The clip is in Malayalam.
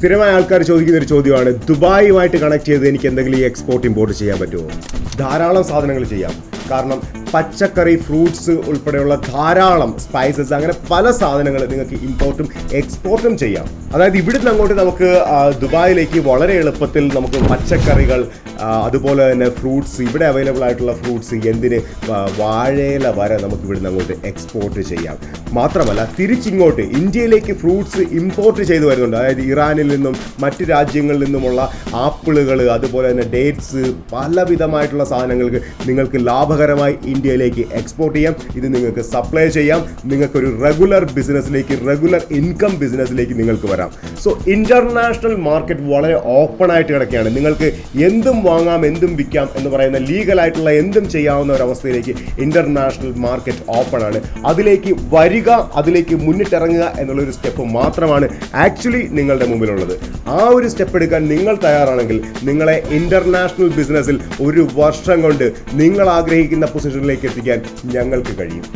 സ്ഥിരമായ ആൾക്കാർ ചോദിക്കുന്ന ഒരു ചോദ്യമാണ്, ദുബായുമായിട്ട് കണക്ട് ചെയ്ത് എനിക്ക് എന്തെങ്കിലും ഈ എക്സ്പോർട്ട് ഇമ്പോർട്ട് ചെയ്യാൻ പറ്റുമോ? ധാരാളം സാധനങ്ങൾ ചെയ്യാം. കാരണം പച്ചക്കറി, ഫ്രൂട്ട്സ് ഉൾപ്പെടെയുള്ള ധാരാളം സ്പൈസസ്, അങ്ങനെ പല സാധനങ്ങൾ നിങ്ങൾക്ക് ഇമ്പോർട്ടും എക്സ്പോർട്ടും ചെയ്യാം. അതായത് ഇവിടുന്ന് അങ്ങോട്ട് നമുക്ക് ദുബായിലേക്ക് വളരെ എളുപ്പത്തിൽ നമുക്ക് പച്ചക്കറികൾ, അതുപോലെ തന്നെ ഫ്രൂട്ട്സ്, ഇവിടെ അവൈലബിൾ ആയിട്ടുള്ള ഫ്രൂട്ട്സ്, എന്തിന് വാഴയില വരെ നമുക്ക് ഇവിടുന്ന് അങ്ങോട്ട് എക്സ്പോർട്ട് ചെയ്യാം. മാത്രമല്ല തിരിച്ചിങ്ങോട്ട് ഇന്ത്യയിലേക്ക് ഫ്രൂട്ട്സ് ഇമ്പോർട്ട് ചെയ്തു വരുന്നുണ്ട്. അതായത് ഇറാനിൽ നിന്നും മറ്റ് രാജ്യങ്ങളിൽ നിന്നുമുള്ള ആപ്പിളുകൾ, അതുപോലെ തന്നെ ഡേറ്റ്സ്, പലവിധമായിട്ടുള്ള സാധനങ്ങൾക്ക് നിങ്ങൾക്ക് ലാഭകരമായി ഇന്ത്യയിലേക്ക് എക്സ്പോർട്ട് ചെയ്യാം. ഇത് നിങ്ങൾക്ക് സപ്ലൈ ചെയ്യാം. നിങ്ങൾക്കൊരു റെഗുലർ ബിസിനസ്സിലേക്ക്, റെഗുലർ ഇൻകം ബിസിനസ്സിലേക്ക് നിങ്ങൾക്ക് വരാം. സോ ഇൻ്റർനാഷണൽ മാർക്കറ്റ് വളരെ ഓപ്പൺ ആയിട്ട് കിടക്കുകയാണ്. നിങ്ങൾക്ക് എന്തും വാങ്ങാം, എന്തും വിൽക്കാം എന്ന് പറയുന്ന ലീഗലായിട്ടുള്ള എന്തും ചെയ്യാവുന്ന ഒരു അവസ്ഥയിലേക്ക് ഇൻ്റർനാഷണൽ മാർക്കറ്റ് ഓപ്പൺ ആണ്. അതിലേക്ക് വരിക, അതിലേക്ക് മുന്നിട്ടിറങ്ങുക എന്നുള്ളൊരു സ്റ്റെപ്പ് മാത്രമാണ് ആക്ച്വലി നിങ്ങളുടെ മുമ്പിലുള്ളത്. ആ ഒരു സ്റ്റെപ്പ് എടുക്കാൻ നിങ്ങൾ തയ്യാറാണെങ്കിൽ നിങ്ങളെ ഇൻ്റർനാഷണൽ ബിസിനസ്സിൽ ഒരു വർഷം കൊണ്ട് നിങ്ങൾ ആഗ്രഹിക്കുന്ന പൊസിഷനിലേക്ക് എത്തിക്കാൻ ഞങ്ങൾക്ക് കഴിയും.